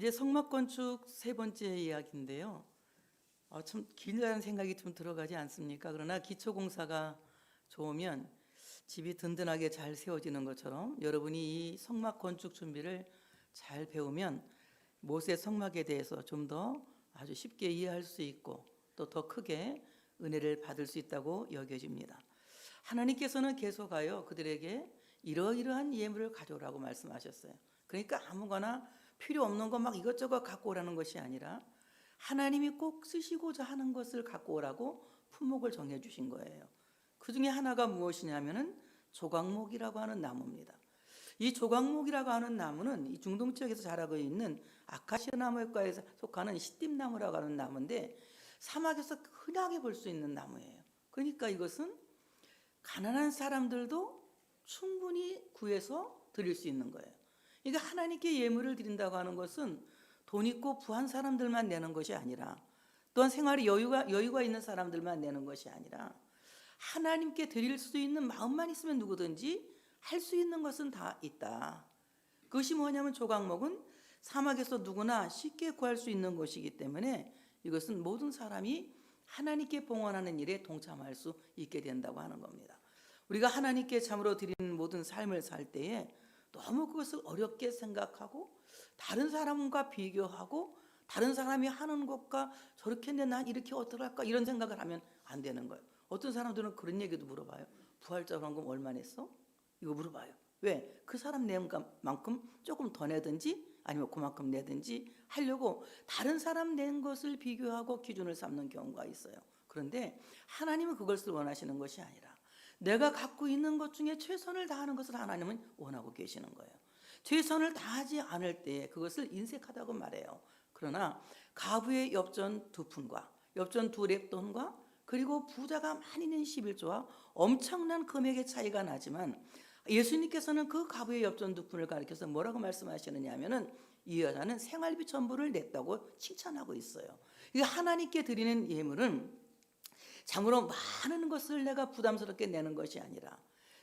이제 성막 건축 세 번째 이야기인데요. 참 길다는 생각이 좀 들어가지 않습니까? 그러나 기초 공사가 좋으면 집이 든든하게 잘 세워지는 것처럼 여러분이 이 성막 건축 준비를 잘 배우면 모세 성막에 대해서 좀 더 아주 쉽게 이해할 수 있고 또 더 크게 은혜를 받을 수 있다고 여겨집니다. 하나님께서는 계속하여 그들에게 이러이러한 예물을 가져오라고 말씀하셨어요. 그러니까 아무거나 필요 없는 거 막 이것저것 갖고 오라는 것이 아니라 하나님이 꼭 쓰시고자 하는 것을 갖고 오라고 품목을 정해 주신 거예요. 그 중에 하나가 무엇이냐면은 조각목이라고 하는 나무입니다. 이 조각목이라고 하는 나무는 이 중동 지역에서 자라고 있는 아카시아 나무과에 속하는 시띠나무라고 하는 나무인데 사막에서 흔하게 볼 수 있는 나무예요. 그러니까 이것은 가난한 사람들도 충분히 구해서 드릴 수 있는 거예요. 그러니까 하나님께 예물을 드린다고 하는 것은 돈 있고 부한 사람들만 내는 것이 아니라 또한 생활에 여유가 있는 사람들만 내는 것이 아니라 하나님께 드릴 수 있는 마음만 있으면 누구든지 할 수 있는 것은 다 있다. 그것이 뭐냐면 조각목은 사막에서 누구나 쉽게 구할 수 있는 것이기 때문에 이것은 모든 사람이 하나님께 봉헌하는 일에 동참할 수 있게 된다고 하는 겁니다. 우리가 하나님께 참으로 드리는 모든 삶을 살 때에 너무 그것을 어렵게 생각하고 다른 사람과 비교하고 다른 사람이 하는 것과 저렇게 했는데 난 이렇게 어떡할까 이런 생각을 하면 안 되는 거예요. 어떤 사람들은 그런 얘기도 물어봐요. 부활절원금 얼마 냈어? 이거 물어봐요. 왜? 그 사람 낸 만큼 조금 더 내든지 아니면 그만큼 내든지 하려고 다른 사람 낸 것을 비교하고 기준을 삼는 경우가 있어요. 그런데 하나님은 그것을 원하시는 것이 아니라 내가 갖고 있는 것 중에 최선을 다하는 것을 하나님은 원하고 계시는 거예요. 최선을 다하지 않을 때 그것을 인색하다고 말해요. 그러나 가부의 엽전 2푼과 엽전 2렙돈과 그리고 부자가 많이 낸 11조와 엄청난 금액의 차이가 나지만 예수님께서는 그 가부의 엽전 2푼을 가리켜서 뭐라고 말씀하시느냐 하면은 이 여자는 생활비 전부를 냈다고 칭찬하고 있어요. 하나님께 드리는 예물은 참으로 많은 것을 내가 부담스럽게 내는 것이 아니라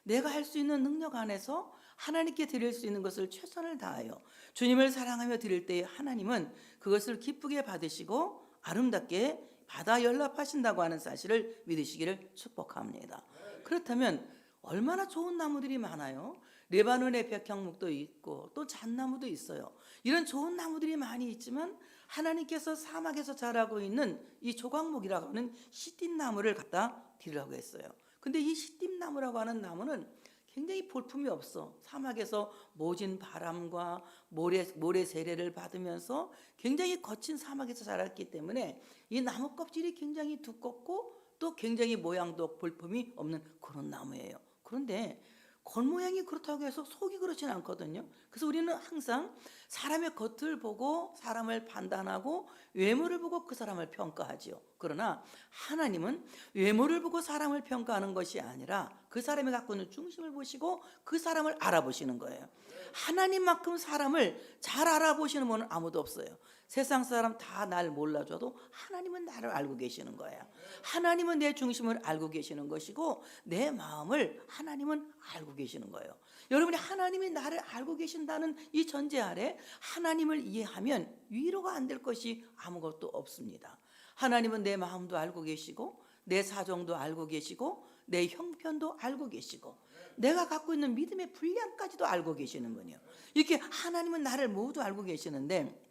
내가 할 수 있는 능력 안에서 하나님께 드릴 수 있는 것을 최선을 다하여 주님을 사랑하며 드릴 때에 하나님은 그것을 기쁘게 받으시고 아름답게 받아 연락하신다고 하는 사실을 믿으시기를 축복합니다. 그렇다면 얼마나 좋은 나무들이 많아요. 레바논의 백향목도 있고 또 잣나무도 있어요. 이런 좋은 나무들이 많이 있지만 하나님께서 사막에서 자라고 있는 이 조각목이라고 하는 시띠나무를 갖다 드리라고 했어요. 근데 이 시띠나무라고 하는 나무는 굉장히 볼품이 없어. 사막에서 모진 바람과 모래 세례를 받으면서 굉장히 거친 사막에서 자랐기 때문에 이 나무 껍질이 굉장히 두껍고 또 굉장히 모양도 볼품이 없는 그런 나무예요. 그런데 겉모양이 그렇다고 해서 속이 그렇지는 않거든요. 그래서 우리는 항상 사람의 겉을 보고 사람을 판단하고 외모를 보고 그 사람을 평가하지요. 그러나 하나님은 외모를 보고 사람을 평가하는 것이 아니라 그 사람이 갖고 있는 중심을 보시고 그 사람을 알아보시는 거예요. 하나님만큼 사람을 잘 알아보시는 분은 아무도 없어요. 세상 사람 다 날 몰라줘도 하나님은 나를 알고 계시는 거예요. 하나님은 내 중심을 알고 계시는 것이고 내 마음을 하나님은 알고 계시는 거예요. 여러분이 하나님이 나를 알고 계신다는 이 전제 아래 하나님을 이해하면 위로가 안 될 것이 아무것도 없습니다. 하나님은 내 마음도 알고 계시고 내 사정도 알고 계시고 내 형편도 알고 계시고 내가 갖고 있는 믿음의 분량까지도 알고 계시는 분이에요. 이렇게 하나님은 나를 모두 알고 계시는데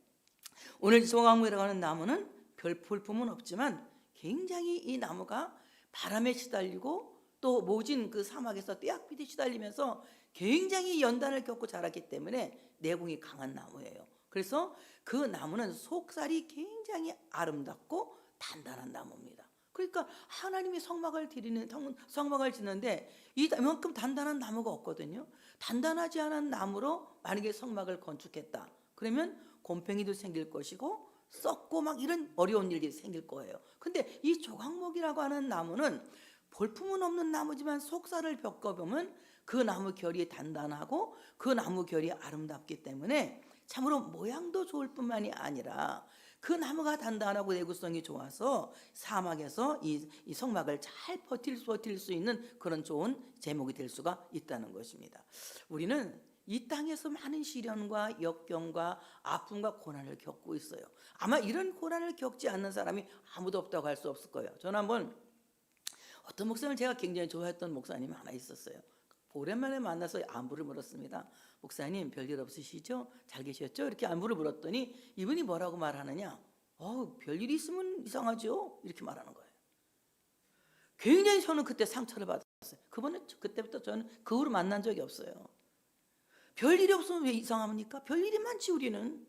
오늘 조각목이라고 하는 나무는 별 볼품은 없지만 굉장히 이 나무가 바람에 시달리고 또 모진 그 사막에서 떼약비디 시달리면서 굉장히 연단을 겪고 자랐기 때문에 내공이 강한 나무예요. 그래서 그 나무는 속살이 굉장히 아름답고 단단한 나무입니다. 그러니까 하나님이 성막을 짓는데 이만큼 단단한 나무가 없거든요. 단단하지 않은 나무로 만약에 성막을 건축했다. 그러면 곰팡이도 생길 것이고 썩고 막 이런 어려운 일이 생길 거예요. 근데 이 조각목이라고 하는 나무는 볼품은 없는 나무지만 속살을 겪어보면 그 나무 결이 단단하고 그 나무 결이 아름답기 때문에 참으로 모양도 좋을 뿐만이 아니라 그 나무가 단단하고 내구성이 좋아서 사막에서 이 성막을 잘 버틸 수 있는 그런 좋은 제목이 될 수가 있다는 것입니다. 우리는 이 땅에서 많은 시련과 역경과 아픔과 고난을 겪고 있어요. 아마 이런 고난을 겪지 않는 사람이 아무도 없다고 할 수 없을 거예요. 저는 한번 어떤 목사님을 제가 굉장히 좋아했던 목사님이 하나 있었어요. 오랜만에 만나서 안부를 물었습니다. 목사님, 별일 없으시죠? 잘 계셨죠? 이렇게 안부를 물었더니 이분이 뭐라고 말하느냐? 별일이 있으면 이상하죠? 이렇게 말하는 거예요. 굉장히 저는 그때 상처를 받았어요. 그때부터 저는 그 후로 만난 적이 없어요. 별일이 없으면 왜 이상합니까? 별일이 많지. 우리는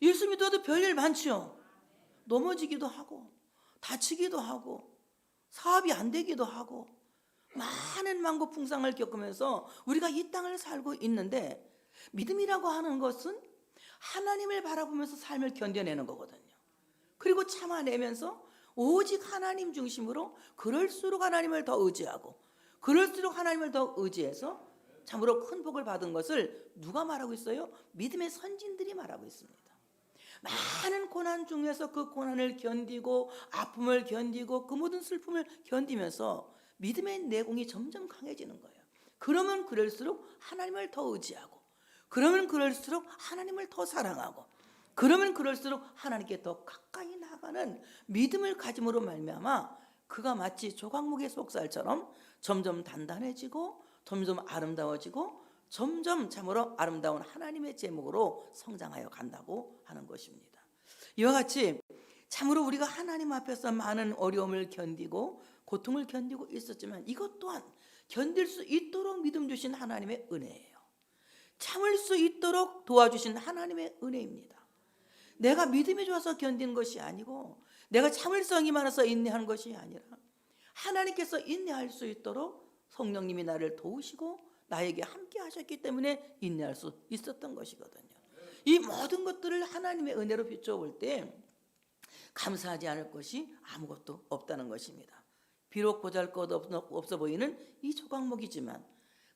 예수 믿어도 별일 많죠. 넘어지기도 하고 다치기도 하고 사업이 안 되기도 하고 많은 만고풍상을 겪으면서 우리가 이 땅을 살고 있는데, 믿음이라고 하는 것은 하나님을 바라보면서 삶을 견뎌내는 거거든요. 그리고 참아내면서 오직 하나님 중심으로, 그럴수록 하나님을 더 의지하고 그럴수록 하나님을 더 의지해서 참으로 큰 복을 받은 것을 누가 말하고 있어요? 믿음의 선진들이 말하고 있습니다. 많은 고난 중에서 그 고난을 견디고 아픔을 견디고 그 모든 슬픔을 견디면서 믿음의 내공이 점점 강해지는 거예요. 그러면 그럴수록 하나님을 더 의지하고, 그러면 그럴수록 하나님을 더 사랑하고, 그러면 그럴수록 하나님께 더 가까이 나가는 믿음을 가짐으로 말미암아 그가 마치 조각목의 속살처럼 점점 단단해지고 점점 아름다워지고 점점 참으로 아름다운 하나님의 제목으로 성장하여 간다고 하는 것입니다. 이와 같이 참으로 우리가 하나님 앞에서 많은 어려움을 견디고 고통을 견디고 있었지만 이것 또한 견딜 수 있도록 믿음 주신 하나님의 은혜예요. 참을 수 있도록 도와주신 하나님의 은혜입니다. 내가 믿음이 좋아서 견디는 것이 아니고, 내가 참을성이 많아서 인내하는 것이 아니라 하나님께서 인내할 수 있도록 성령님이 나를 도우시고 나에게 함께 하셨기 때문에 인내할 수 있었던 것이거든요. 이 모든 것들을 하나님의 은혜로 비춰볼 때 감사하지 않을 것이 아무것도 없다는 것입니다. 비록 보잘것없어 보이는 이 조각목이지만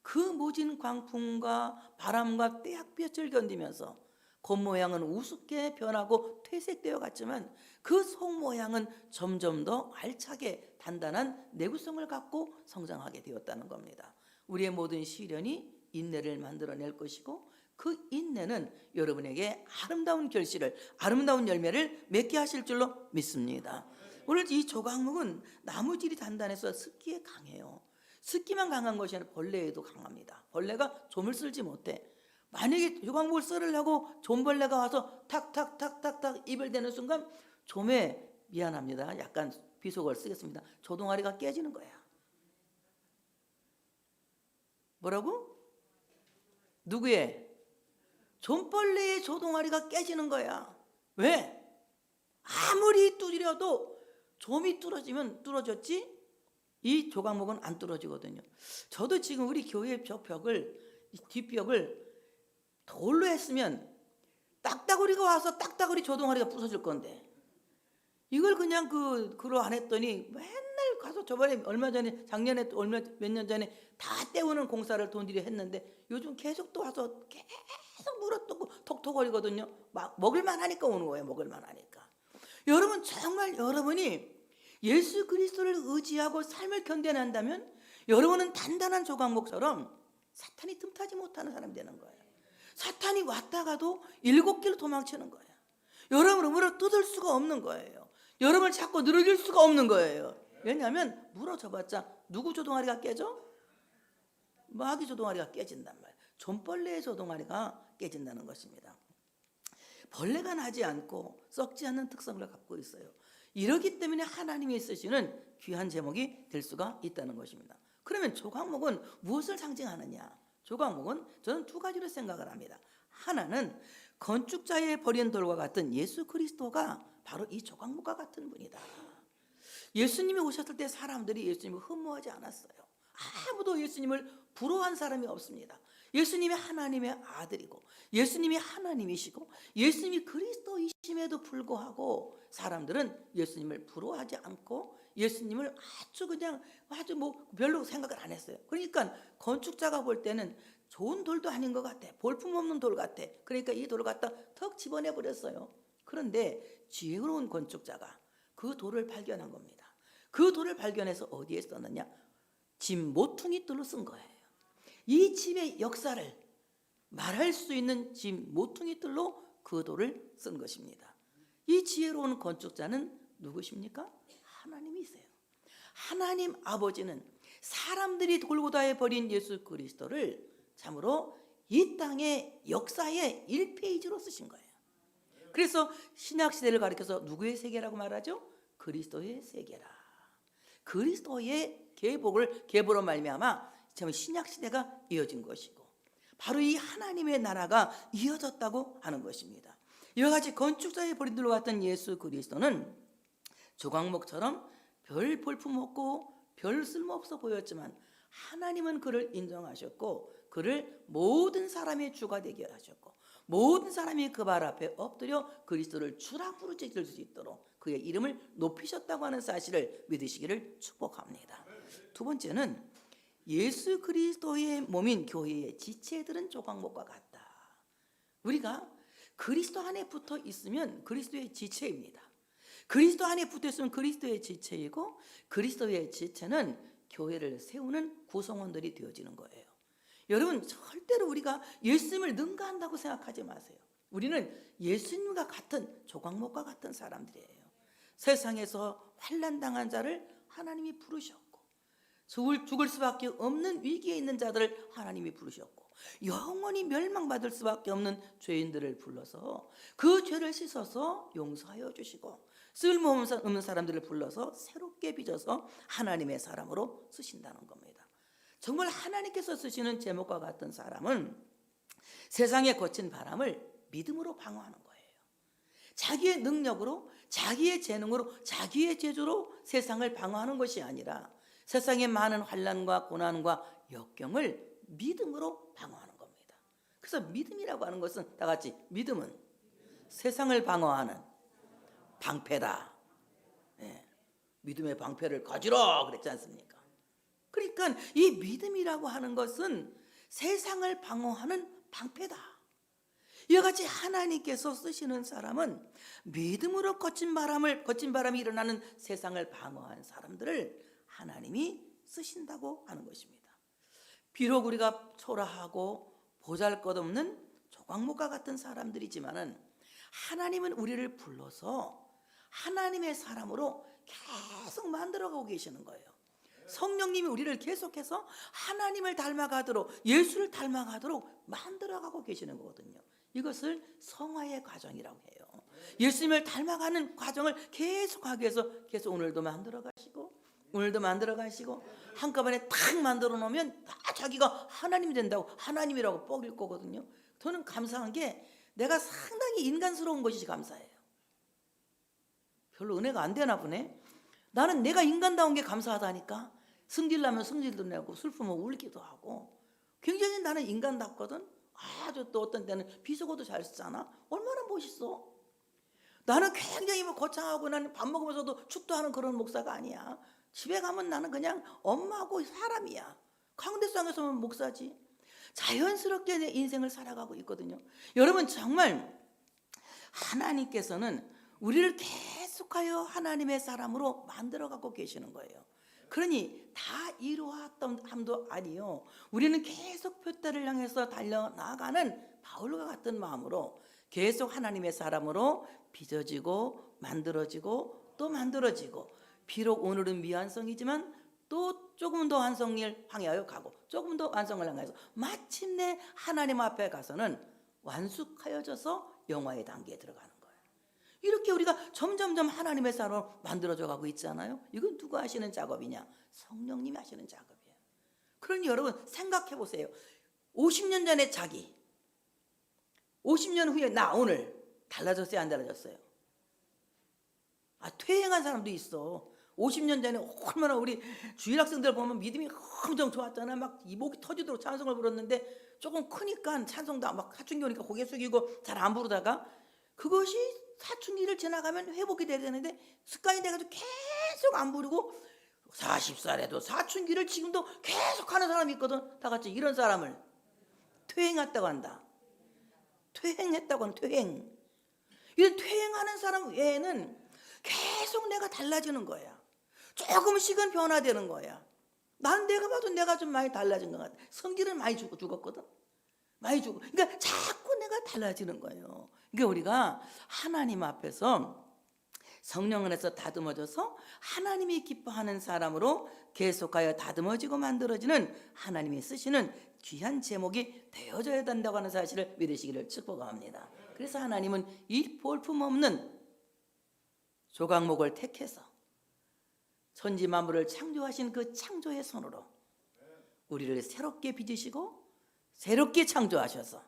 그 모진 광풍과 바람과 떼약볕을 견디면서 겉모양은 우습게 변하고 퇴색되어 갔지만 그 속모양은 점점 더 알차게 단단한 내구성을 갖고 성장하게 되었다는 겁니다. 우리의 모든 시련이 인내를 만들어낼 것이고, 그 인내는 여러분에게 아름다운 결실을, 아름다운 열매를 맺게 하실 줄로 믿습니다. 오늘 이 조각목은 나무질이 단단해서 습기에 강해요. 습기만 강한 것이 아니라 벌레에도 강합니다. 벌레가 좀을 쓸지 못해. 만약에 조각목을 썰으려고 좀벌레가 와서 탁탁탁탁탁 입을 대는 순간 좀에, 미안합니다, 약간 비속어를 쓰겠습니다, 조동아리가 깨지는 거야. 뭐라고? 누구의? 좀벌레의 조동아리가 깨지는 거야. 왜? 아무리 두드려도 좀이 뚫어졌지 이 조각목은 안 뚫어지거든요. 저도 지금 우리 교회 뒷벽을 돌로 했으면 딱따구리가 와서 딱따구리 조동아리가 부서질 건데, 이걸 그냥 그로 안 했더니 맨날 가서, 저번에 얼마 전에, 작년에 몇 년 전에 다 때우는 공사를 돈들이 했는데 요즘 계속 또 와서 계속 물어뜯고 톡톡거리거든요. 막 먹을만 하니까 오는 거예요. 먹을만 하니까. 여러분, 정말 여러분이 예수 그리스도를 의지하고 삶을 견뎌낸다면 여러분은 단단한 조각목처럼 사탄이 틈타지 못하는 사람이 되는 거예요. 사탄이 왔다가도 7길로 도망치는 거예요. 여러분을 물어뜯을 수가 없는 거예요. 여러분을 자꾸 늘어질 수가 없는 거예요. 왜냐하면 물어져봤자 누구 조동아리가 깨져? 마귀 조동아리가 깨진단 말이에요. 좀벌레의 조동아리가 깨진다는 것입니다. 벌레가 나지 않고 썩지 않는 특성을 갖고 있어요. 이러기 때문에 하나님이 쓰시는 귀한 제목이 될 수가 있다는 것입니다. 그러면 조각목은 무엇을 상징하느냐? 조각목은 저는 두 가지로 생각을 합니다. 하나는 건축자의 버린 돌과 같은 예수 그리스도가 바로 이 조각목과 같은 분이다. 예수님이 오셨을 때 사람들이 예수님을 흠모하지 않았어요. 아무도 예수님을 부러워한 사람이 없습니다. 예수님이 하나님의 아들이고 예수님이 하나님이시고 예수님이 그리스도이심에도 불구하고 사람들은 예수님을 부러워하지 않고 예수님을 아주 별로 생각을 안 했어요. 그러니까 건축자가 볼 때는 좋은 돌도 아닌 것 같아. 볼품없는 돌 같아. 그러니까 이 돌을 갖다 턱 집어내 버렸어요. 그런데 지혜로운 건축자가 그 돌을 발견한 겁니다. 그 돌을 발견해서 어디에 썼느냐? 짐 모퉁이 돌로 쓴 거예요. 이 집의 역사를 말할 수 있는 집 모퉁이들로 그 돌을 쓴 것입니다. 이 지혜로운 건축자는 누구십니까? 하나님이세요. 하나님 아버지는 사람들이 돌고 다해 버린 예수 그리스도를 참으로 이 땅의 역사의 1페이지로 쓰신 거예요. 그래서 신약시대를 가리켜서 누구의 세계라고 말하죠? 그리스도의 세계라. 그리스도의 계보로 말미암아 참 신약시대가 이어진 것이고 바로 이 하나님의 나라가 이어졌다고 하는 것입니다. 이와 같이 건축자의 버림들로 같은 예수 그리스도는 조각목처럼 별 볼품 없고 별 쓸모없어 보였지만 하나님은 그를 인정하셨고 그를 모든 사람의 주가 되게 하셨고 모든 사람이 그 발 앞에 엎드려 그리스도를 주라 부르짖을 수 있도록 그의 이름을 높이셨다고 하는 사실을 믿으시기를 축복합니다. 두 번째는 예수 그리스도의 몸인 교회의 지체들은 조각목과 같다. 우리가 그리스도 안에 붙어 있으면 그리스도의 지체입니다. 그리스도 안에 붙어 있으면 그리스도의 지체이고 그리스도의 지체는 교회를 세우는 구성원들이 되어지는 거예요. 여러분 절대로 우리가 예수님을 능가한다고 생각하지 마세요. 우리는 예수님과 같은 조각목과 같은 사람들이에요. 세상에서 환난당한 자를 하나님이 부르셨고 죽을 수밖에 없는 위기에 있는 자들을 하나님이 부르셨고 영원히 멸망받을 수밖에 없는 죄인들을 불러서 그 죄를 씻어서 용서하여 주시고 쓸모없는 사람들을 불러서 새롭게 빚어서 하나님의 사람으로 쓰신다는 겁니다. 정말 하나님께서 쓰시는 제목과 같은 사람은 세상에 거친 바람을 믿음으로 방어하는 거예요. 자기의 능력으로 자기의 재능으로 자기의 재주로 세상을 방어하는 것이 아니라 세상의 많은 환난과 고난과 역경을 믿음으로 방어하는 겁니다. 그래서 믿음이라고 하는 것은 다 같이 믿음은 세상을 방어하는 방패다. 네. 믿음의 방패를 가지라 그랬지 않습니까? 그러니까 이 믿음이라고 하는 것은 세상을 방어하는 방패다. 이와 같이 하나님께서 쓰시는 사람은 믿음으로 거친 바람이 일어나는 세상을 방어한 사람들을 하나님이 쓰신다고 하는 것입니다. 비록 우리가 초라하고 보잘것없는 조각목과 같은 사람들이지만은 하나님은 우리를 불러서 하나님의 사람으로 계속 만들어가고 계시는 거예요. 성령님이 우리를 계속해서 하나님을 닮아가도록 예수를 닮아가도록 만들어가고 계시는 거거든요. 이것을 성화의 과정이라고 해요. 예수님을 닮아가는 과정을 계속하기 위해서 계속 오늘도 만들어가시고 한꺼번에 탁 만들어 놓으면 다 자기가 하나님이 된다고 하나님이라고 뻐길 거거든요. 저는 감사한 게 내가 상당히 인간스러운 것이 감사해요. 별로 은혜가 안 되나 보네. 나는 내가 인간다운 게 감사하다니까. 승질나면 승질도 내고 슬프면 울기도 하고 굉장히 나는 인간답거든. 아주 또 어떤 때는 비속어도 잘 쓰잖아. 얼마나 멋있어. 나는 굉장히 거창하고 나는 밥 먹으면서도 축도하는 그런 목사가 아니야. 집에 가면 나는 그냥 엄마하고 사람이야. 강대상에서는 목사지. 자연스럽게 내 인생을 살아가고 있거든요. 여러분 정말 하나님께서는 우리를 계속하여 하나님의 사람으로 만들어가고 계시는 거예요. 그러니 다 이루었던 함도 아니요. 우리는 계속 표대를 향해서 달려나가는 바울과 같은 마음으로 계속 하나님의 사람으로 빚어지고 만들어지고 또 만들어지고 비록 오늘은 미완성이지만 또 조금 더 완성을 향하여 가고 조금 더 완성을 향해서 마침내 하나님 앞에 가서는 완숙하여져서 영화의 단계에 들어가는 거예요. 이렇게 우리가 점점점 하나님의 사람으로 만들어져 가고 있잖아요. 이건 누가 하시는 작업이냐? 성령님이 하시는 작업이에요. 그러니 여러분 생각해 보세요. 50년 전에 자기 50년 후에 나 오늘 달라졌어요? 안 달라졌어요? 퇴행한 사람도 있어. 50년 전에 얼마나 우리 주일 학생들 보면 믿음이 엄청 좋았잖아. 막 이목이 터지도록 찬송을 부르는데 조금 크니까 찬송도 막 사춘기 오니까 고개 숙이고 잘 안 부르다가 그것이 사춘기를 지나가면 회복이 돼야 되는데 습관이 돼가지고 계속 안 부르고 40살에도 사춘기를 지금도 계속 하는 사람이 있거든. 다 같이 이런 사람을 퇴행했다고 한다. 퇴행했다고 하는 퇴행. 이런 퇴행하는 사람 외에는 계속 내가 달라지는 거야. 조금씩은 변화되는 거야. 난 내가 봐도 내가 좀 많이 달라진 것 같아. 성질은 많이 죽었거든. 많이 주고. 그러니까 자꾸 내가 달라지는 거예요. 그러니까 우리가 하나님 앞에서 성령 안에서 다듬어져서 하나님이 기뻐하는 사람으로 계속하여 다듬어지고 만들어지는 하나님이 쓰시는 귀한 제목이 되어져야 된다고 하는 사실을 믿으시기를 축복합니다. 그래서 하나님은 이 볼품없는 조각목을 택해서 천지 만물을 창조하신 그 창조의 손으로 우리를 새롭게 빚으시고 새롭게 창조하셔서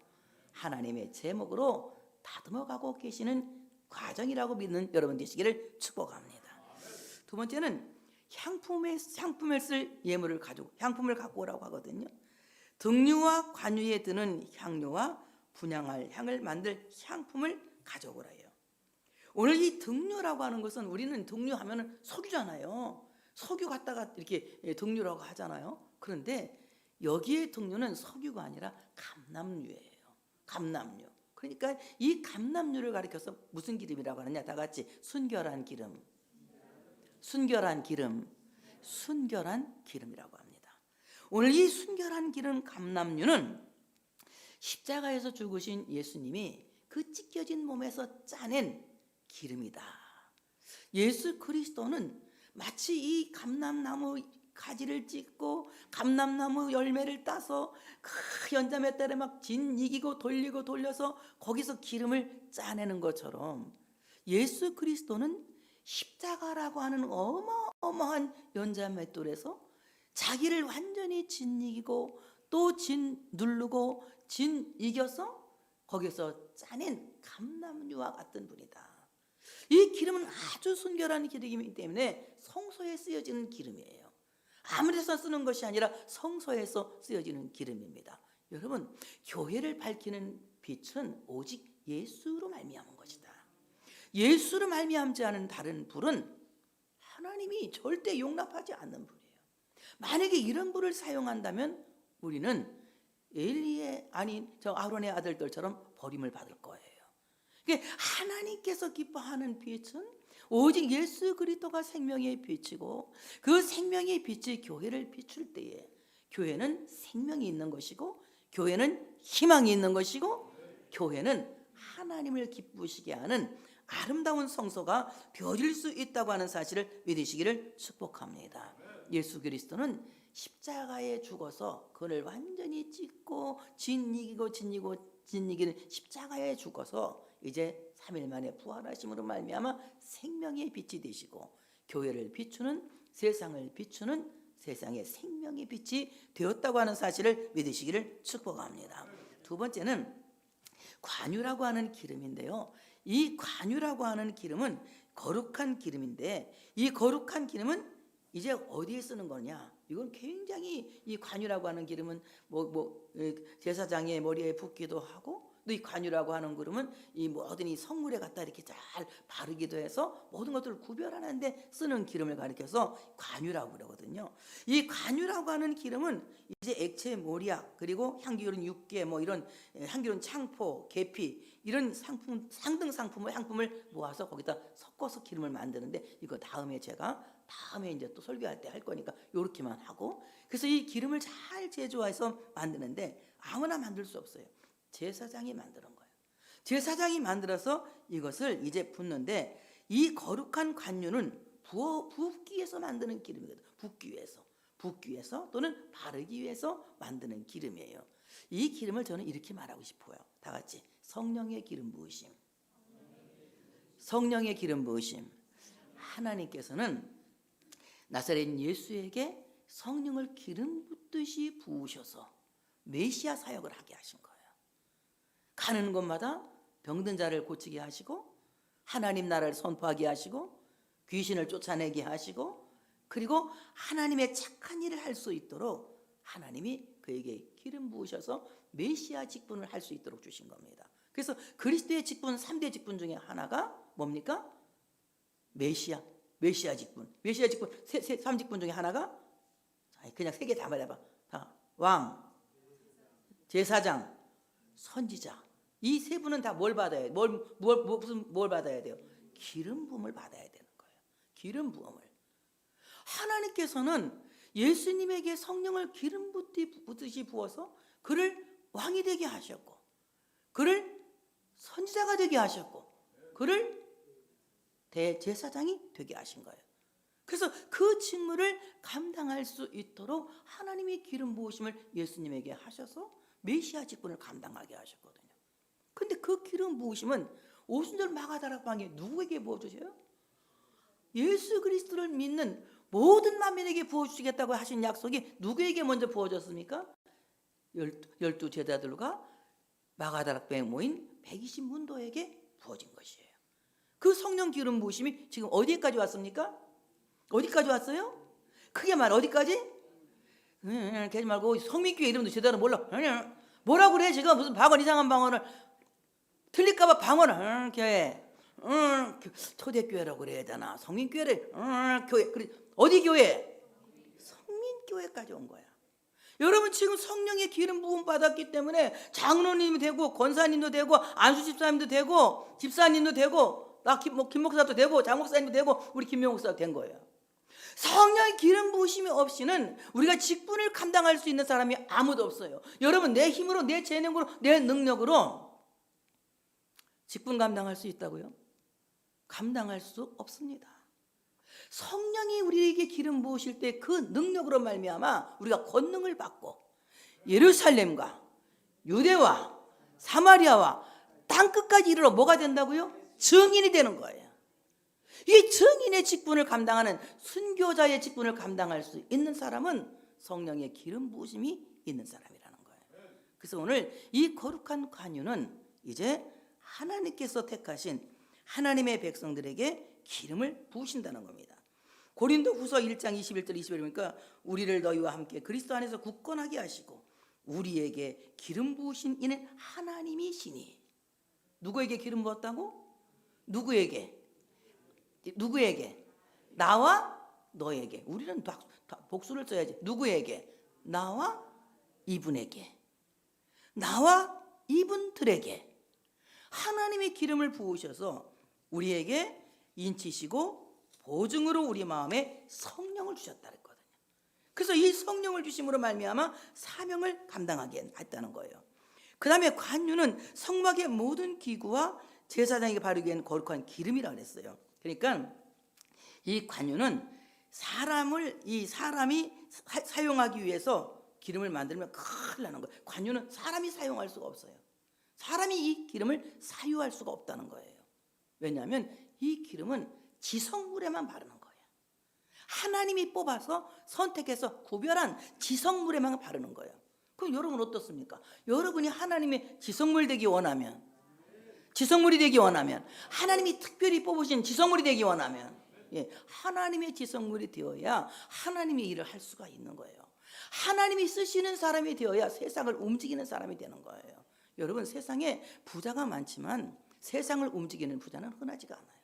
하나님의 제목으로 다듬어가고 계시는 과정이라고 믿는 여러분 되시기를 축복합니다. 두 번째는 향품을 쓸 예물을 향품을 갖고 오라고 하거든요. 등류와 관유에 드는 향료와 분향할 향을 만들 향품을 가져오라 해요. 오늘 이 등류라고 하는 것은 우리는 등류하면 석유잖아요. 석유 갖다가 이렇게 등류라고 하잖아요. 그런데 여기에 등류는 석유가 아니라 감람유예요. 감람유. 그러니까 이 감람유를 가리켜서 무슨 기름이라고 하느냐? 다 같이 순결한 기름. 순결한 기름. 순결한 기름이라고 합니다. 오늘 이 순결한 기름 감람유는 십자가에서 죽으신 예수님이 그 찢겨진 몸에서 짜낸 기름이다. 예수 그리스도는 마치 이 감람나무 가지를 찢고 감람나무 열매를 따서 그 연자매 때에 막 짓이기고 돌리고 돌려서 거기서 기름을 짜내는 것처럼 예수 그리스도는 십자가라고 하는 어마어마한 연자맷돌에서 자기를 완전히 짓이기고 또 누르고 이겨서 거기서 짜낸 감람유와 같은 분이다. 이 기름은 아주 순결한 기름이기 때문에 성소에 쓰여지는 기름이에요. 아무데서 쓰는 것이 아니라 성소에서 쓰여지는 기름입니다. 여러분, 교회를 밝히는 빛은 오직 예수로 말미암은 것이다. 예수로 말미암지 않은 다른 불은 하나님이 절대 용납하지 않는 불이에요. 만약에 이런 불을 사용한다면 우리는 엘리의 아닌 저 아론의 아들들처럼 버림을 받을 거예요. 그러니까 하나님께서 기뻐하는 빛은 오직 예수 그리스도가 생명의 빛이고 그 생명의 빛이 교회를 비출 때에 교회는 생명이 있는 것이고 교회는 희망이 있는 것이고 교회는 하나님을 기쁘시게 하는 아름다운 성소가 되어질 수 있다고 하는 사실을 믿으시기를 축복합니다. 예수 그리스도는 십자가에 죽어서 그를 완전히 찢고 짓이기는 십자가에 죽어서 이제 3일 만에 부활하심으로 말미암아 생명의 빛이 되시고 교회를 비추는 세상을 비추는 세상의 생명의 빛이 되었다고 하는 사실을 믿으시기를 축복합니다. 두 번째는 관유라고 하는 기름인데요. 이 관유라고 하는 기름은 거룩한 기름인데 이 거룩한 기름은 이제 어디에 쓰는 거냐? 이건 굉장히 이 관유라고 하는 기름은 제사장의 머리에 붓기도 하고 또 이 관유라고 하는 기름은 이 모든 이 성물에 갖다 이렇게 잘 바르기도 해서 모든 것들을 구별하는데 쓰는 기름을 가리켜서 관유라고 그러거든요. 이 관유라고 하는 기름은 이제 액체 모리약 그리고 향기로운 육개 이런 향기로운 창포, 계피 이런 상등 향품을 모아서 거기다 섞어서 기름을 만드는데 이거 다음에 이제 또 설교할 때 할 거니까 이렇게만 하고 그래서 이 기름을 잘 제조해서 만드는데 아무나 만들 수 없어요. 제사장이 만드는 거예요. 제사장이 만들어서 이것을 이제 붓는데 이 거룩한 관유는 붓기 위해서 만드는 기름이거든요. 붓기 위해서 또는 바르기 위해서 만드는 기름이에요. 이 기름을 저는 이렇게 말하고 싶어요. 다 같이 성령의 기름 부으심. 성령의 기름 부으심. 하나님께서는 나사렛 예수에게 성령을 기름 붓듯이 부으셔서 메시아 사역을 하게 하신 거예요. 가는 곳마다 병든 자를 고치게 하시고 하나님 나라를 선포하게 하시고 귀신을 쫓아내게 하시고 그리고 하나님의 착한 일을 할 수 있도록 하나님이 그에게 기름 부으셔서 메시아 직분을 할 수 있도록 주신 겁니다. 그래서 그리스도의 직분 3대 직분 중에 하나가 뭡니까? 메시아 직분. 메시아 직분 3직분 중에 하나가 그냥 3개 다 말해봐. 왕, 제사장, 선지자. 이 세 분은 다 뭘 받아야 뭘 받아야 돼요? 기름 부음을 받아야 되는 거예요. 기름 부음을. 하나님께서는 예수님에게 성령을 기름 붓듯이 부어서 그를 왕이 되게 하셨고, 그를 선지자가 되게 하셨고, 그를 대제사장이 되게 하신 거예요. 그래서 그 직무를 감당할 수 있도록 하나님이 기름 부으심을 예수님에게 하셔서 메시아 직분을 감당하게 하셨거든요. 근데 그 기름 부으심은 오순절 마가다락방에 누구에게 부어주세요? 예수 그리스도를 믿는 모든 만민에게 부어주시겠다고 하신 약속이 누구에게 먼저 부어졌습니까? 12 제자들과 마가다락방에 모인 120문도에게 부어진 것이에요. 그 성령 기름 부으심이 지금 어디까지 왔습니까? 어디까지 왔어요? 크게 말해, 어디까지? 그러지 말고 성민교회 이름도 제대로 몰라. 뭐라고 그래 지금? 무슨 방언, 이상한 방언을. 틀릴까봐 방언을. 교회, 초대교회라고 그래야 되나? 성민교회를, 교회. 그래, 어디 교회? 성민교회까지 온 거야. 여러분 지금 성령의 기름 부음 받았기 때문에 장로님이 되고 권사님도 되고 안수 집사님도 되고 집사님도 되고 나 김 목사도 되고 장 목사님도 되고 우리 김명 목사도 된 거예요. 성령의 기름 부으심이 없이는 우리가 직분을 감당할 수 있는 사람이 아무도 없어요. 여러분 내 힘으로, 내 재능으로, 내 능력으로 직분 감당할 수 있다고요? 감당할 수 없습니다. 성령이 우리에게 기름 부으실 때 그 능력으로 말미암아 우리가 권능을 받고 예루살렘과 유대와 사마리아와 땅끝까지 이르러 뭐가 된다고요? 증인이 되는 거예요. 이 증인의 직분을 감당하는 순교자의 직분을 감당할 수 있는 사람은 성령의 기름 부으심이 있는 사람이라는 거예요. 그래서 오늘 이 거룩한 관유는 이제 하나님께서 택하신 하나님의 백성들에게 기름을 부으신다는 겁니다. 고린도후서 1장 21절 22절 보니까 우리를 너희와 함께 그리스도 안에서 굳건하게 하시고 우리에게 기름 부으신 이는 하나님이시니. 누구에게 기름 부었다고? 누구에게? 나와 너에게. 우리는 복수를 써야지. 누구에게? 나와 이분에게, 나와 이분들에게 하나님의 기름을 부으셔서 우리에게 인치시고 보증으로 우리 마음에 성령을 주셨다 그랬거든요. 그래서 이 성령을 주심으로 말미암아 사명을 감당하게 했다는 거예요. 그 다음에 관유는 성막의 모든 기구와 제사장에게 바르기 위한 거룩한 기름이라고 그랬어요. 그러니까 이 관유는 사람이 사용하기 위해서 기름을 만들면 큰일 나는 거예요. 관유는 사람이 사용할 수가 없어요. 사람이 이 기름을 사유할 수가 없다는 거예요. 왜냐하면 이 기름은 지성물에만 바르는 거예요. 하나님이 뽑아서 선택해서 구별한 지성물에만 바르는 거예요. 그럼 여러분 어떻습니까? 여러분이 하나님의 지성물 되기 원하면, 지성물이 되기 원하면, 하나님이 특별히 뽑으신 지성물이 되기 원하면, 하나님의 지성물이 되어야 하나님의 일을 할 수가 있는 거예요. 하나님이 쓰시는 사람이 되어야 세상을 움직이는 사람이 되는 거예요. 여러분 세상에 부자가 많지만 세상을 움직이는 부자는 흔하지가 않아요.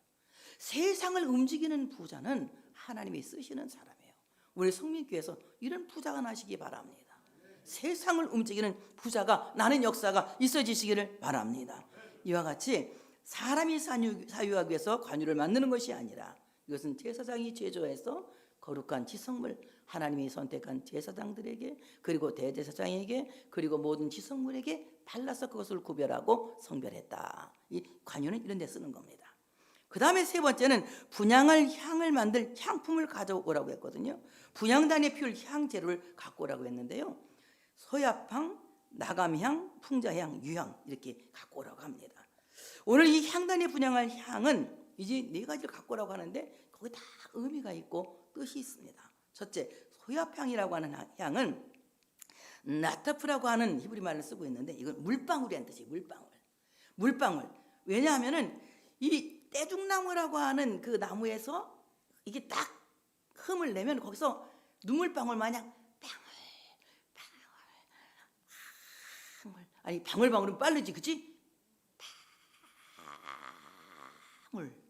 세상을 움직이는 부자는 하나님이 쓰시는 사람이에요. 우리 성민교회에서 이런 부자가 나시기 바랍니다. 세상을 움직이는 부자가 나는 역사가 있어지시기를 바랍니다. 이와 같이 사람이 사유하기 위해서 관유를 만드는 것이 아니라 이것은 제사장이 제조해서 거룩한 지성물, 하나님이 선택한 제사장들에게 그리고 대제사장에게 그리고 모든 지성물에게 발라서 그것을 구별하고 성별했다. 이 관유는 이런 데 쓰는 겁니다. 그 다음에 세 번째는 분향할 향을 만들 향품을 가져오라고 했거든요. 분향단에 피울 향재료를 갖고 오라고 했는데요. 소야향, 나감향, 풍자향, 유향 이렇게 갖고 오라고 합니다. 오늘 이 향단에 분향할 향은 이제 네 가지를 갖고 오라고 하는데 거기 다 의미가 있고 뜻이 있습니다. 첫째, 소야향이라고 하는 향은 나타프라고 하는 히브리 말을 쓰고 있는데 이건 물방울이라는 뜻이에요. 물방울. 왜냐하면은 이 떼죽나무라고 하는 그 나무에서 이게 딱 흠을 내면 거기서 눈물방울 마냥 방울방울은 빠르지, 그치? 방울.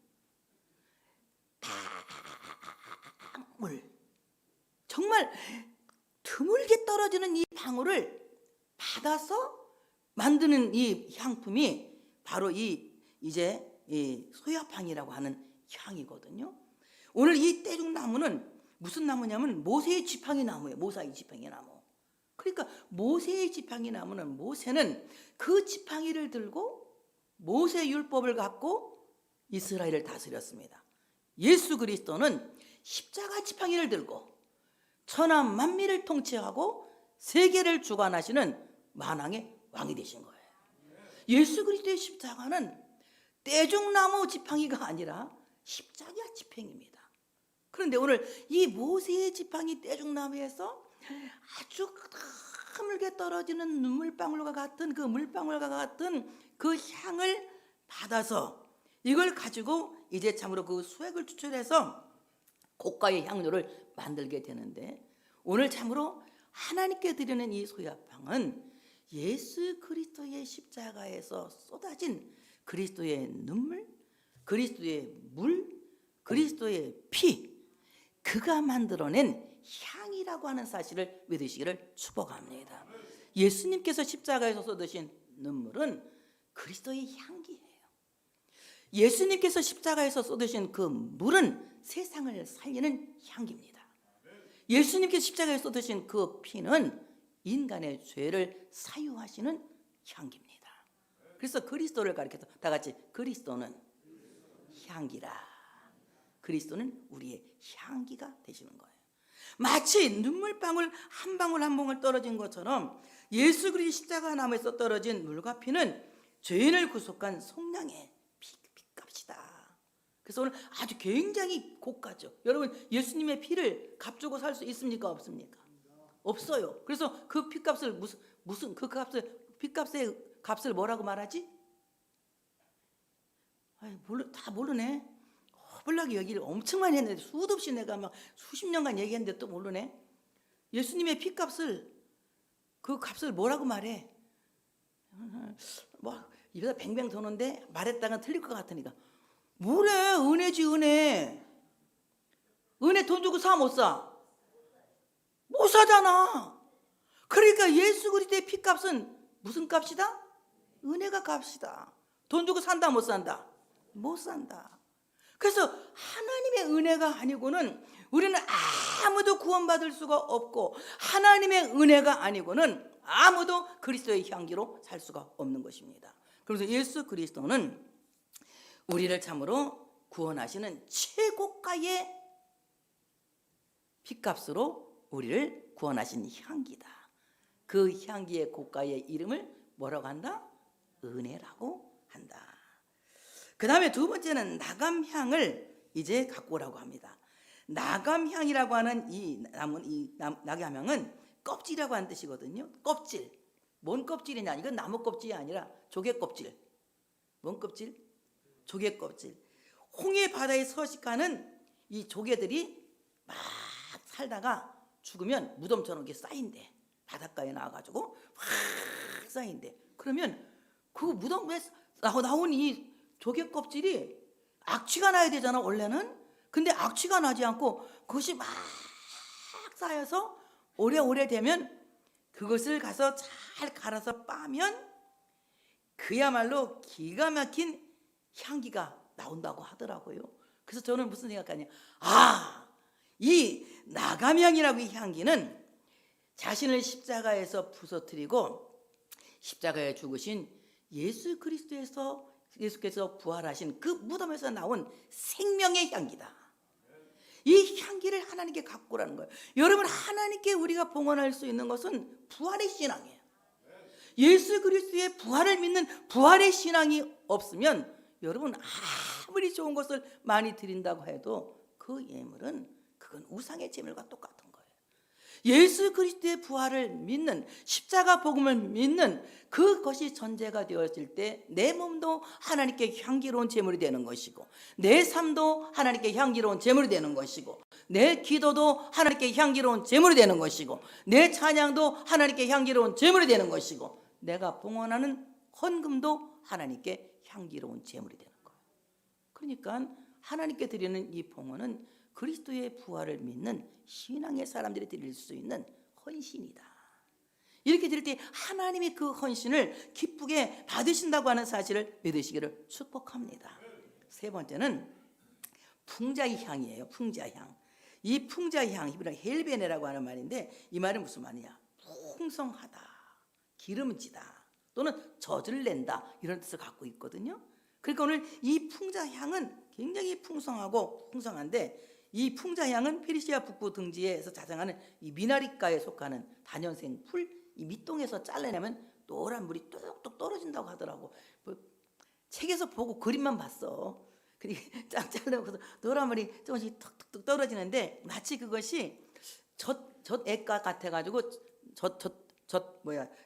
정말 드물게 떨어지는 이 방울을 받아서 만드는 이 향품이 바로 이 소야향이라고 하는 향이거든요. 오늘 이 떼죽나무는 무슨 나무냐면 모세의 지팡이 나무예요. 모세의 지팡이 나무. 그러니까 모세의 지팡이 나무는, 모세는 그 지팡이를 들고 모세 율법을 갖고 이스라엘을 다스렸습니다. 예수 그리스도는 십자가 지팡이를 들고 천하 만민을 통치하고 세계를 주관하시는 만왕의 왕이 되신 거예요. 예수 그리스도의 십자가는 떼죽나무 지팡이가 아니라 십자가 지팡이입니다. 그런데 오늘 이 모세의 지팡이 떼죽나무에서 아주 드물게 떨어지는 눈물방울과 같은 그 물방울과 같은 그 향을 받아서 이걸 가지고 이제 참으로 그 수액을 추출해서 고가의 향료를 만들게 되는데, 오늘 참으로 하나님께 드리는 이 소약향은 예수 그리스도의 십자가에서 쏟아진 그리스도의 눈물, 그리스도의 물, 그리스도의 피, 그가 만들어낸 향이라고 하는 사실을 믿으시기를 축복합니다. 예수님께서 십자가에서 쏟으신 눈물은 그리스도의 향기예요. 예수님께서 십자가에서 쏟으신 그 물은 세상을 살리는 향기입니다. 예수님께서 십자가에 쏟으신 그 피는 인간의 죄를 사유하시는 향기입니다. 그래서 그리스도를 가리켜서 다 같이 그리스도는 향기라. 그리스도는 우리의 향기가 되시는 거예요. 마치 눈물방울 한 방울 한 방울 떨어진 것처럼 예수 그리스도 십자가 나무에서 떨어진 물과 피는 죄인을 구속한 속량의 피값이다. 그래서 오늘 아주 굉장히 고가죠. 여러분, 예수님의 피를 값 주고 살 수 있습니까? 없습니까? 없어요. 그래서 그 피값을 무슨 그 피값의 값을 뭐라고 말하지? 다 모르네. 허블나게 얘기를 엄청 많이 했는데 수도 없이 내가 막 수십 년간 얘기했는데 또 모르네. 예수님의 피값을, 그 값을 뭐라고 말해? 뭐 입에다 뱅뱅 도는데 말했다가 틀릴 것 같으니까. 뭐래? 은혜지, 은혜. 은혜 돈 주고 사 못 사? 못 사잖아. 그러니까 예수 그리스도의 피값은 무슨 값이다? 은혜가 값이다. 돈 주고 산다 못 산다? 못 산다. 그래서 하나님의 은혜가 아니고는 우리는 아무도 구원받을 수가 없고, 하나님의 은혜가 아니고는 아무도 그리스도의 향기로 살 수가 없는 것입니다. 그래서 예수 그리스도는 우리를 참으로 구원하시는 최고가의 피값으로 우리를 구원하신 향기다. 그 향기의 고가의 이름을 뭐라고 한다? 은혜라고 한다. 그 다음에 두 번째는 나감향을 이제 갖고 오라고 합니다. 나감향이라고 하는 이 나감향은 껍질이라고 하는 뜻이거든요. 껍질. 뭔 껍질이냐? 이건 나무 껍질이 아니라 조개 껍질. 뭔 껍질? 조개 껍질. 홍해 바다에 서식하는 이 조개들이 막 살다가 죽으면 무덤처럼 이렇게 쌓인대. 바닷가에 나와가지고 확 쌓인대. 그러면 그 무덤에 나온 이 조개 껍질이 악취가 나야 되잖아, 원래는. 근데 악취가 나지 않고 그것이 막 쌓여서 오래오래 되면 그것을 가서 잘 갈아서 빠면 그야말로 기가 막힌 향기가 나온다고 하더라고요. 그래서 저는 무슨 생각하냐, 이 나감향이라고 이 향기는 자신을 십자가에서 부서뜨리고 십자가에 죽으신 예수께서 부활하신 그 무덤에서 나온 생명의 향기다. 이 향기를 하나님께 갖고 오라는 거예요. 여러분, 하나님께 우리가 봉헌할 수 있는 것은 부활의 신앙이에요. 예수 그리스도의 부활을 믿는 부활의 신앙이 없으면 여러분, 아무리 좋은 것을 많이 드린다고 해도 그 예물은 그건 우상의 제물과 똑같은 거예요. 예수 그리스도의 부활을 믿는, 십자가 복음을 믿는 그것이 전제가 되었을 때 내 몸도 하나님께 향기로운 제물이 되는 것이고, 내 삶도 하나님께 향기로운 제물이 되는 것이고, 내 기도도 하나님께 향기로운 제물이 되는 것이고, 내 찬양도 하나님께 향기로운 제물이 되는 것이고, 내가 봉헌하는 헌금도 하나님께 향기로운 제물이 되는 거예요. 그러니까 하나님께 드리는 이 봉헌은 그리스도의 부활을 믿는 신앙의 사람들이 드릴 수 있는 헌신이다. 이렇게 드릴 때 하나님이 그 헌신을 기쁘게 받으신다고 하는 사실을 믿으시기를 축복합니다. 세 번째는 풍자의 향이에요. 풍자향. 이 풍자향, 히브리어 헬베네라고 하는 말인데 이 말은 무슨 말이냐? 풍성하다, 기름지다, 또는 젖을 낸다 이런 뜻을 갖고 있거든요. 그러니까 오늘 이 풍자향은 굉장히 풍성하고 풍성한데 이 풍자향은 페르시아 북부 등지에서 자생하는 이 미나리과에 속하는 다년생 풀, 이 밑동에서 잘라내면 노란 물이 뚝뚝 떨어진다고 하더라고. 뭐 책에서 보고 그림만 봤어. 그리고 쫙 잘라내고서 노란 물이 조금씩 툭툭툭 떨어지는데 마치 그것이 젖액과 같아가지고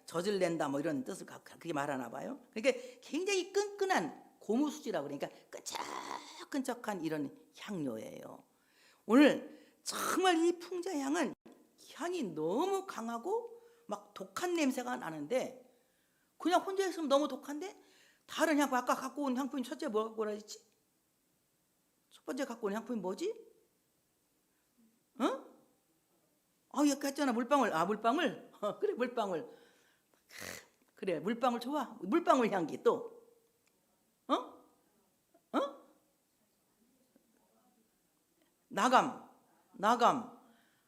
젖을 낸다 뭐 이런 뜻을 그렇게 말하나 봐요. 그러니까 굉장히 끈끈한 고무수지라고 그러니까 끈적끈적한 이런 향료예요. 오늘 정말 이 풍자향은 향이 너무 강하고 막 독한 냄새가 나는데 그냥 혼자 있으면 너무 독한데 다른 향, 아까 갖고 온 향품이 첫째 뭐라 했지? 첫 번째 갖고 온 향품이 뭐지? 어? 아까 했잖아 물방울. 물방울. 그래 물방울. 그래 물방울 좋아. 물방울 향기 또. 나감,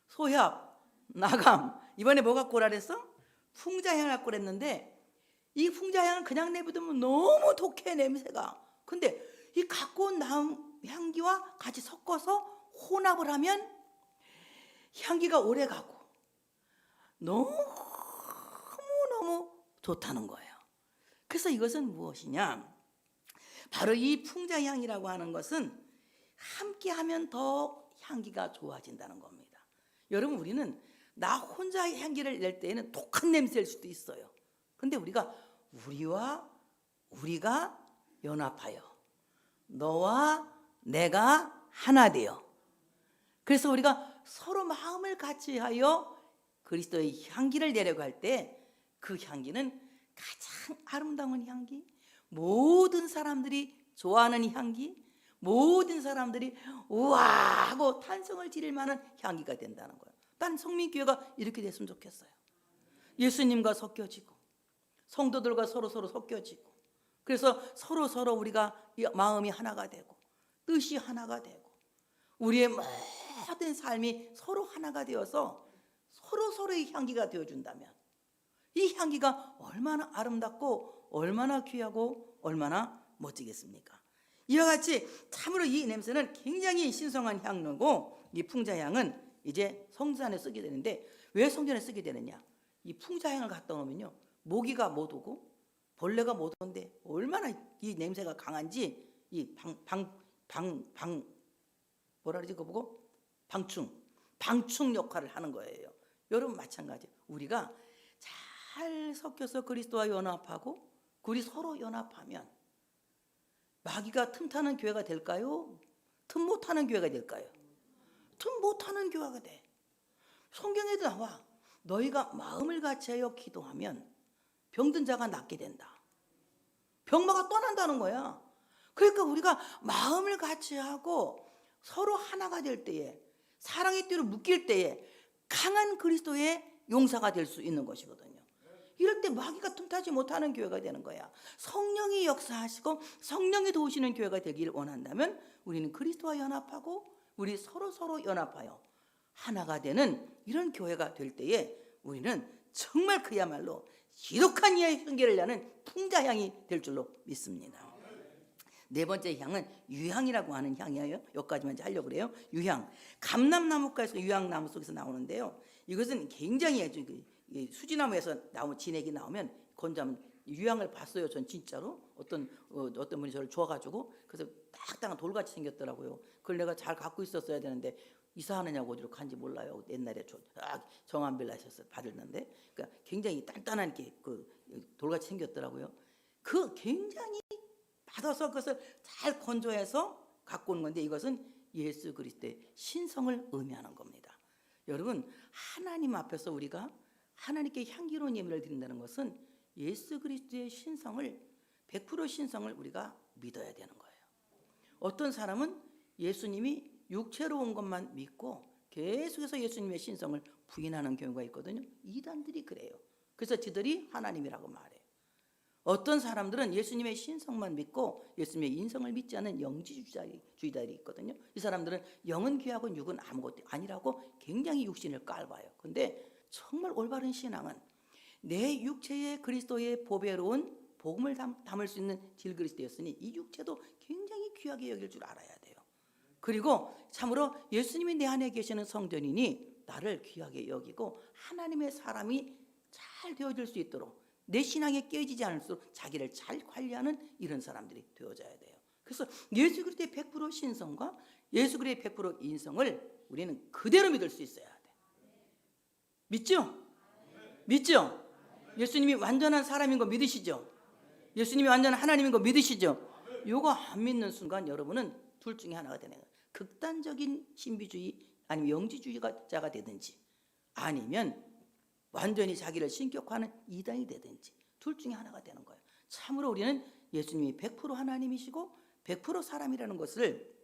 소협, 나감. 이번에 뭐 갖고 오라 그랬어? 풍자향 갖고 그랬는데 이 풍자향은 그냥 내버두면 너무 독해 냄새가. 근데 이 갖고 온 나무 향기와 같이 섞어서 혼합을 하면 향기가 오래 가고 너무 좋다는 거예요. 그래서 이것은 무엇이냐? 바로 이 풍자향이라고 하는 것은 함께하면 더 향기가 좋아진다는 겁니다. 여러분 우리는 나 혼자 향기를 낼 때에는 독한 냄새일 수도 있어요. 근데 우리가 연합하여 너와 내가 하나 되어 그래서 우리가 서로 마음을 같이 하여 그리스도의 향기를 내려고 할 때 그 향기는 가장 아름다운 향기, 모든 사람들이 좋아하는 향기, 모든 사람들이 우와 하고 탄성을 지를 만한 향기가 된다는 거예요. 난 성민교회가 이렇게 됐으면 좋겠어요. 예수님과 섞여지고 성도들과 서로 섞여지고 그래서 서로 우리가 마음이 하나가 되고 뜻이 하나가 되고 우리의 모든 삶이 서로 하나가 되어서 서로의 향기가 되어준다면 이 향기가 얼마나 아름답고 얼마나 귀하고 얼마나 멋지겠습니까? 이와 같이 참으로 이 냄새는 굉장히 신성한 향료고 이 풍자향은 이제 성전에 쓰게 되는데 왜 성전에 쓰게 되느냐? 이 풍자향을 갖다 놓으면요 모기가 못 오고 벌레가 못 오는데 얼마나 이 냄새가 강한지 이 뭐라 그러지 그거 보고 방충 역할을 하는 거예요. 여러분 마찬가지 우리가 잘 섞여서 그리스도와 연합하고 우리 서로 연합하면 마귀가 틈타는 교회가 될까요? 틈 못하는 교회가 될까요? 틈 못하는 교회가 돼. 성경에도 나와 너희가 마음을 같이하여 기도하면 병든 자가 낫게 된다. 병마가 떠난다는 거야. 그러니까 우리가 마음을 같이하고 서로 하나가 될 때에 사랑의 띠로 묶일 때에 강한 그리스도의 용사가 될 수 있는 것이거든요. 이럴 때 마귀가 틈타지 못하는 교회가 되는 거야. 성령이 역사하시고 성령이 도우시는 교회가 되기를 원한다면 우리는 그리스도와 연합하고 우리 서로 연합하여 하나가 되는 이런 교회가 될 때에 우리는 정말 그야말로 지독한 이의 향기를 내는 풍자향이 될 줄로 믿습니다. 네 번째 향은 유향이라고 하는 향이에요. 여기까지만 이제 하려고 그래요. 유향, 감람나무가에서 유향나무 속에서 나오는데요. 이것은 굉장히 수지나무에서 진액이 나오면 건조하면 유향을 봤어요. 전 진짜로 어떤 분이 저를 줘가지고 그래서 딱딱한 돌같이 생겼더라고요. 그걸 내가 잘 갖고 있었어야 되는데 이사하느냐고 어디로 간지 몰라요. 옛날에 정한빌라에서 받았는데 그러니까 굉장히 단단한 게 돌같이 생겼더라고요. 그 굉장히 받아서 그것을 잘 건조해서 갖고 오는 건데 이것은 예수 그리스도의 신성을 의미하는 겁니다. 여러분 하나님 앞에서 우리가 하나님께 향기로운 예물을 드린다는 것은 예수 그리스도의 신성을 100% 신성을 우리가 믿어야 되는 거예요. 어떤 사람은 예수님이 육체로 온 것만 믿고 계속해서 예수님의 신성을 부인하는 경우가 있거든요. 이단들이 그래요. 그래서 지들이 하나님이라고 말해요. 어떤 사람들은 예수님의 신성만 믿고 예수님의 인성을 믿지 않는 영지주의자들이 있거든요. 이 사람들은 영은 귀하고 육은 아무것도 아니라고 굉장히 육신을 깔봐요. 근데 정말 올바른 신앙은 내 육체에 그리스도의 보배로운 복음을 담을 수 있는 질그리스도였으니 이 육체도 굉장히 귀하게 여길 줄 알아야 돼요. 그리고 참으로 예수님이 내 안에 계시는 성전이니 나를 귀하게 여기고 하나님의 사람이 잘 되어질 수 있도록 내 신앙에 깨지지 않을수록 자기를 잘 관리하는 이런 사람들이 되어져야 돼요. 그래서 예수 그리스도의 100% 신성과 예수 그리스도의 100% 인성을 우리는 그대로 믿을 수 있어야 돼. 믿죠? 믿죠? 예수님이 완전한 사람인 거 믿으시죠? 예수님이 완전한 하나님인 거 믿으시죠? 이거 안 믿는 순간 여러분은 둘 중에 하나가 되는 거예요. 극단적인 신비주의 아니면 영지주의자가 되든지 아니면 완전히 자기를 신격화하는 이단이 되든지 둘 중에 하나가 되는 거예요. 참으로 우리는 예수님이 100% 하나님이시고 100% 사람이라는 것을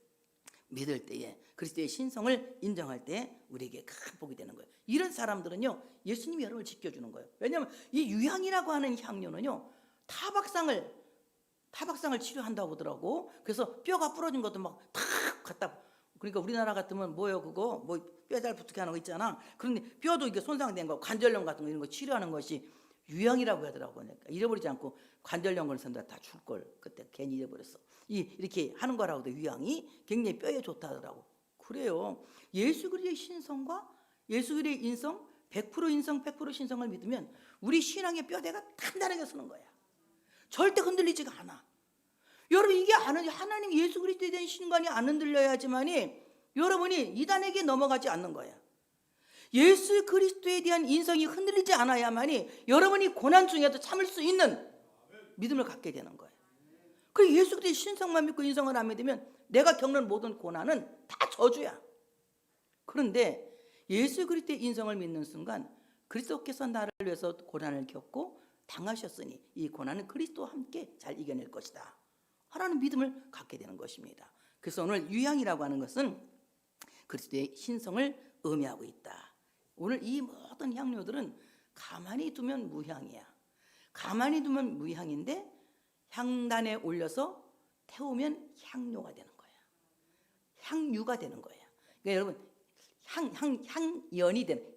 믿을 때에 그리스도의 신성을 인정할 때에 우리에게 큰 복이 되는 거예요. 이런 사람들은요 예수님이 여러분을 지켜주는 거예요. 왜냐하면 이 유향이라고 하는 향료는요 타박상을 치료한다고 하더라고. 그래서 뼈가 부러진 것도 막 탁 갖다, 그러니까 우리나라 같으면 뭐예요 그거 뭐 뼈 잘 붙게 하는 거 있잖아. 그런데 뼈도 이게 손상된 거 관절염 같은 거 이런 거 치료하는 것이 유향이라고 하더라고. 그러니까 잃어버리지 않고 관절염 걸린 사람들 다 줄 걸 그때 괜히 잃어버렸어. 이렇게 하는 거라고도 유향이 굉장히 뼈에 좋다더라고. 그래요. 예수 그리스도의 신성과 예수 그리스도의 인성 100% 인성 100% 신성을 믿으면 우리 신앙의 뼈대가 단단하게 서는 거야. 절대 흔들리지가 않아. 여러분 이게 하나님 예수 그리스도에 대한 신관이 안 흔들려야지만이 여러분이 이단에게 넘어가지 않는 거야. 예수 그리스도에 대한 인성이 흔들리지 않아야만이 여러분이 고난 중에도 참을 수 있는 믿음을 갖게 되는 거예요. 그 예수 그리스도의 신성만 믿고 인성을 안 믿으면 내가 겪는 모든 고난은 다 저주야. 그런데 예수 그리스도의 인성을 믿는 순간 그리스도께서 나를 위해서 고난을 겪고 당하셨으니 이 고난은 그리스도와 함께 잘 이겨낼 것이다 라는 믿음을 갖게 되는 것입니다. 그래서 오늘 유향이라고 하는 것은 그리스도의 신성을 의미하고 있다. 오늘 이 모든 향료들은 가만히 두면 무향이야. 가만히 두면 무향인데 향단에 올려서 태우면 향료가 되는 거야. 향유가 되는 거야. 그러니까 여러분 향연이 되는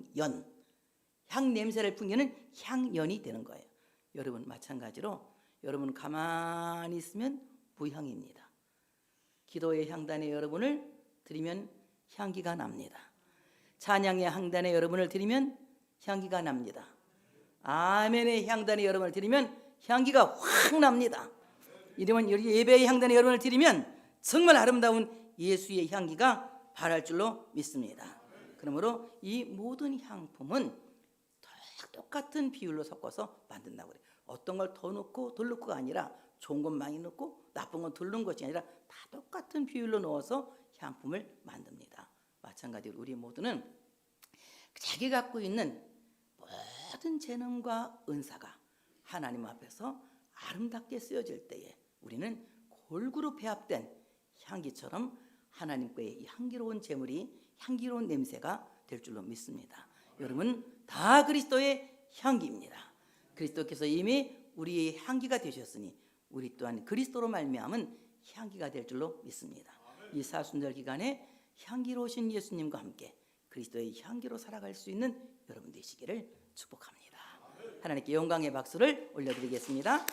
향연 향 냄새를 풍기는 향연이 되는 거예요. 여러분 마찬가지로 여러분 가만히 있으면 무향입니다. 기도의 향단에 여러분을 드리면 향기가 납니다. 찬양의 향단에 여러분을 드리면 향기가 납니다. 아멘의 향단에 여러분을 드리면 향기가 확 납니다. 이러면 예배의 향단에 여러분을 드리면 정말 아름다운 예수의 향기가 발할 줄로 믿습니다. 그러므로 이 모든 향품은 똑같은 비율로 섞어서 만든다고 그래요. 어떤 걸 더 넣고 덜 넣고가 아니라 좋은 건 많이 넣고 나쁜 건 덜 넣은 것이 아니라 다 똑같은 비율로 넣어서 향품을 만듭니다. 마찬가지로 우리 모두는 자기 갖고 있는 모든 재능과 은사가 하나님 앞에서 아름답게 쓰여질 때에 우리는 골고루 배합된 향기처럼 하나님과의 이 향기로운 제물이 향기로운 냄새가 될 줄로 믿습니다. 여러분 다 그리스도의 향기입니다. 그리스도께서 이미 우리의 향기가 되셨으니 우리 또한 그리스도로 말미암은 향기가 될 줄로 믿습니다. 이 사순절 기간에 향기로우신 예수님과 함께 그리스도의 향기로 살아갈 수 있는 여러분 되시기를 축복합니다. 하나님께 영광의 박수를 올려드리겠습니다.